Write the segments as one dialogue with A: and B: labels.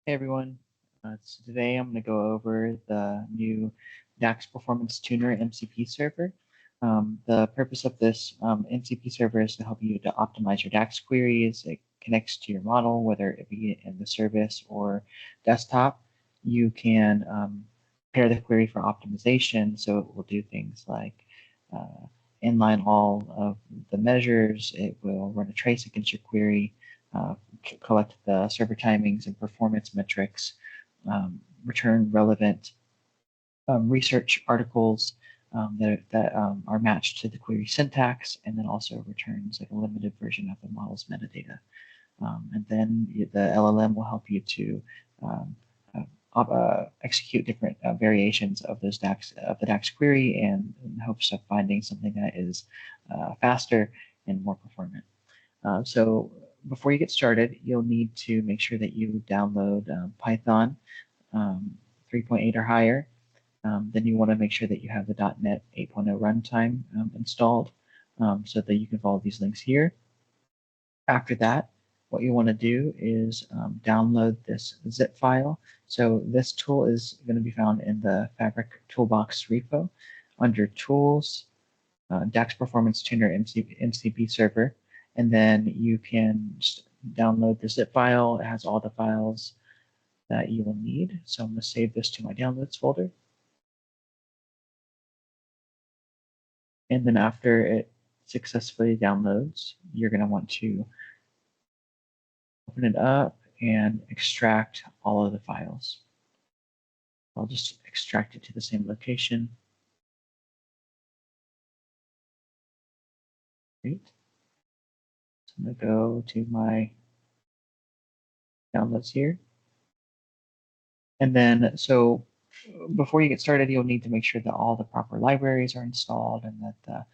A: Hey everyone, so today I'm going to go over the new DAX Performance Tuner MCP server. The purpose of this MCP server is to help you to optimize your DAX queries. It connects to your model, whether it be in the service or desktop. You can pair the query for optimization, so it will do things like inline all of the measures. It will run a trace against your query, collect the server timings and performance metrics, return relevant research articles that are matched to the query syntax, and then also returns like a limited version of the model's metadata. And then the LLM will help you to execute different variations of the DAX query in hopes of finding something that is faster and more performant. So before you get started, you'll need to make sure that you download Python 3.8 or higher. Then you want to make sure that you have the .NET 8.0 runtime installed so that you can follow these links here. After that, what you want to do is download this zip file. So this tool is going to be found in the Fabric Toolbox repo under Tools, DAX Performance Tuner MCP server. And then you can just download the zip file. It has all the files that you will need. So I'm going to save this to my downloads folder. And then after it successfully downloads, you're going to want to open it up and extract all of the files. I'll just extract it to the same location. Great. So I'm going to go to my downloads here. And then, so before you get started, you'll need to make sure that all the proper libraries are installed and that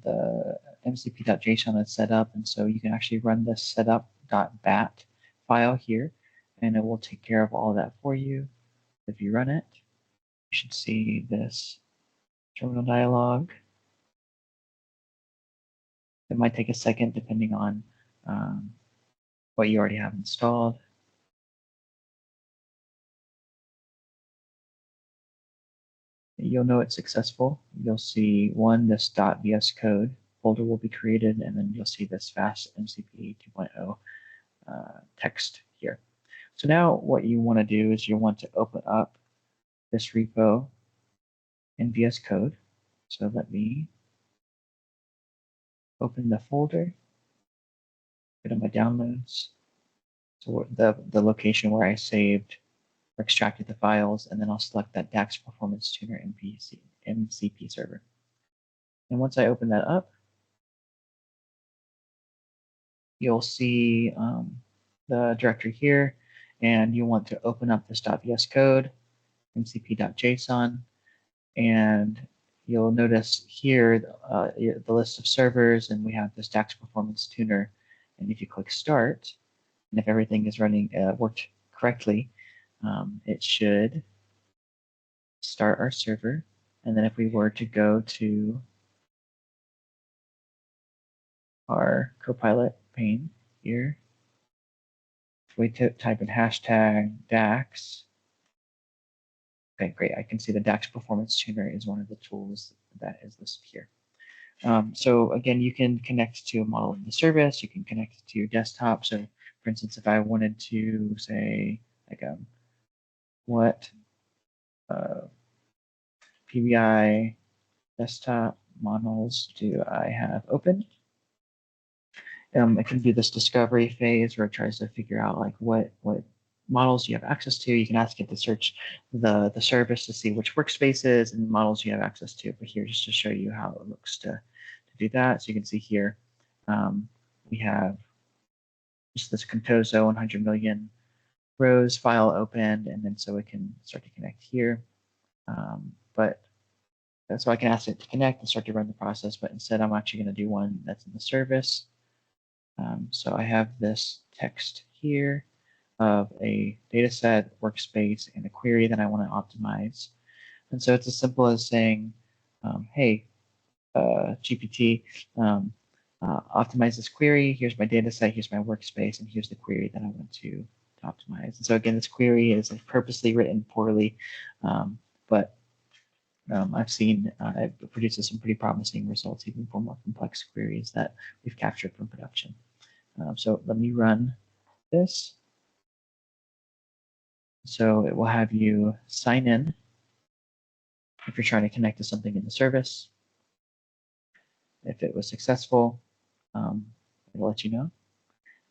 A: the mcp.json is set up. And so you can actually run this setup.bat file here, and it will take care of all of that for you. If you run it, you should see this terminal dialog. It might take a second depending on what you already have installed. You'll know it's successful. You'll see this .vs code folder will be created, and then you'll see this fast MCP 2.0 text here. So now what you want to do is you want to open up this repo in VS Code. So let me open the folder, go to my downloads, so the location where I saved or extracted the files, and then I'll select that DAX Performance Tuner MCP server. And once I open that up, you'll see the directory here, and you want to open up this .vs code, mcp.json, and you'll notice here the list of servers, and we have this DAX Performance Tuner. And if you click Start, and if everything is running worked correctly, it should start our server. And then if we were to go to our Copilot pane here, if we type in hashtag DAX, okay, great. I can see the DAX Performance Tuner is one of the tools that is listed here. So again, you can connect to a model in the service. You can connect to your desktop. So for instance, if I wanted to say like what PBI desktop models do I have open? It can do this discovery phase where it tries to figure out like what models you have access to. You can ask it to search the service to see which workspaces and models you have access to. But here, just to show you how it looks to do that. So you can see here, we have just this Contoso 100 million rows file opened, and then so it can start to connect here. So I can ask it to connect and start to run the process, but instead I'm actually going to do one that's in the service. So I have this text here of a data set, workspace, and a query that I want to optimize. And so it's as simple as saying, hey, GPT, optimize this query. Here's my data set, here's my workspace, and here's the query that I want to optimize. And so again, this query is purposely written poorly, but I've seen it produces some pretty promising results even for more complex queries that we've captured from production. So let me run this. So it will have you sign in if you're trying to connect to something in the service. If it was successful, it will let you know.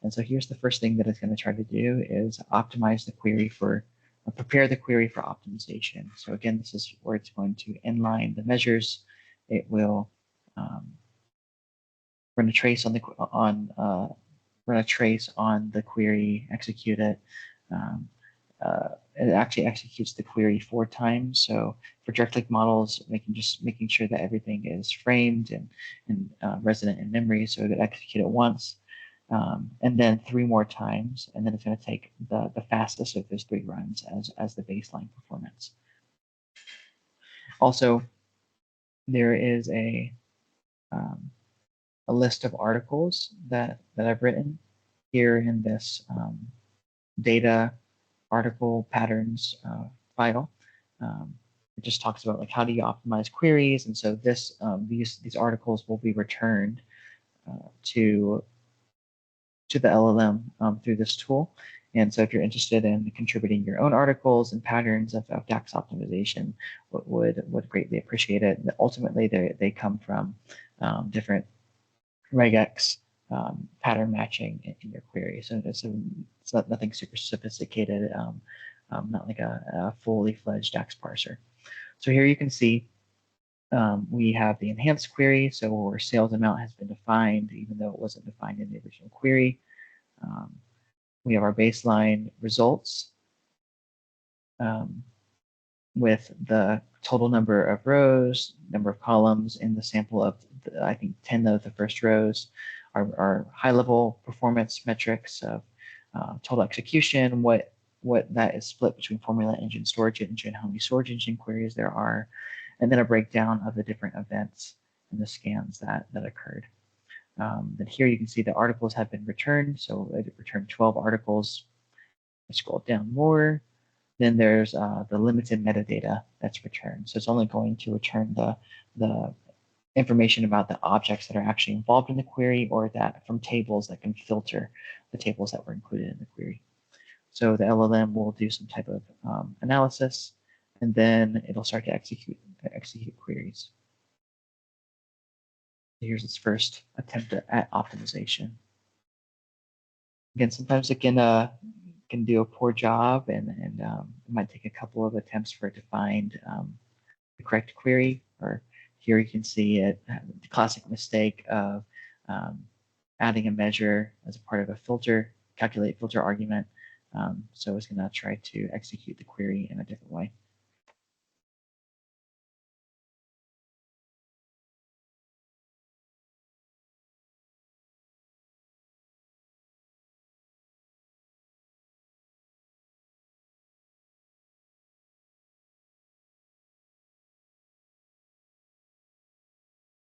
A: And so here's the first thing that it's going to try to do is optimize the query for, prepare the query for optimization. So again, this is where it's going to inline the measures. It will run a trace on the query, execute it. It actually executes the query 4 times. So for direct link models, making sure that everything is framed and resident in memory. So it execute it once. And then 3 more times, and then it's going to take the fastest of those 3 runs as the baseline performance. Also, there is a list of articles that I've written here in this data article patterns file. It just talks about like how do you optimize queries, and so this these articles will be returned to the LLM through this tool. And so if you're interested in contributing your own articles and patterns of DAX optimization, would greatly appreciate it. And ultimately, they come from different regex pattern matching in your query. So it's not nothing super sophisticated, not like a fully fledged DAX parser. So here you can see we have the enhanced query, so where sales amount has been defined, even though it wasn't defined in the original query. We have our baseline results with the total number of rows, number of columns in the sample of, I think, 10 of the first rows, our high-level performance metrics of total execution, what that is split between formula engine, storage engine, how many storage engine queries there are, and then a breakdown of the different events and the scans that occurred. Then here you can see the articles have been returned. So it returned 12 articles. I scroll down more. Then there's the limited metadata that's returned. So it's only going to return the information about the objects that are actually involved in the query, or that from tables that can filter the tables that were included in the query. So the LLM will do some type of analysis, and then it'll start to execute queries. Here's its first attempt at optimization. Again, sometimes it can do a poor job, and it might take a couple of attempts for it to find the correct query. Or here you can see it, the classic mistake of adding a measure as a part of a filter, calculate filter argument. So it's going to try to execute the query in a different way.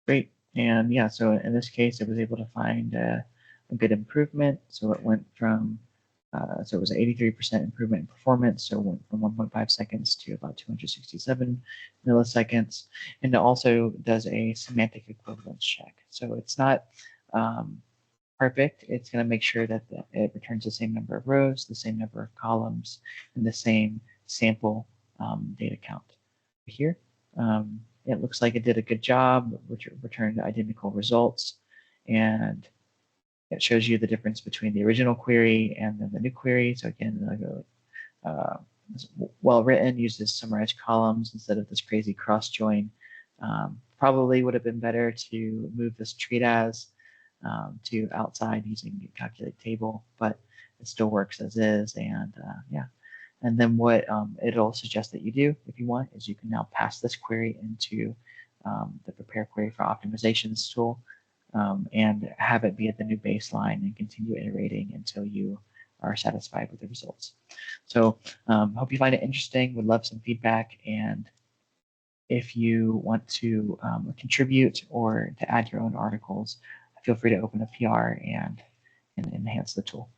A: Great. And yeah, so in this case, it was able to find a good improvement. So it went from, so it was an 83% improvement in performance. So it went from 1.5 seconds to about 267 milliseconds. And it also does a semantic equivalence check. So it's not perfect. It's going to make sure that it returns the same number of rows, the same number of columns, and the same sample data count. Here, it looks like it did a good job, returned identical results, and it shows you the difference between the original query and then the new query. So again, well written, uses summarized columns instead of this crazy cross join. Probably would have been better to move this treat as to outside using the calculate table, but it still works as is. And yeah. And then what it'll suggest that you do, if you want, is you can now pass this query into the prepare query for optimizations tool and have it be at the new baseline and continue iterating until you are satisfied with the results. So hope you find it interesting. Would love some feedback. And if you want to contribute or to add your own articles, feel free to open a PR and enhance the tool.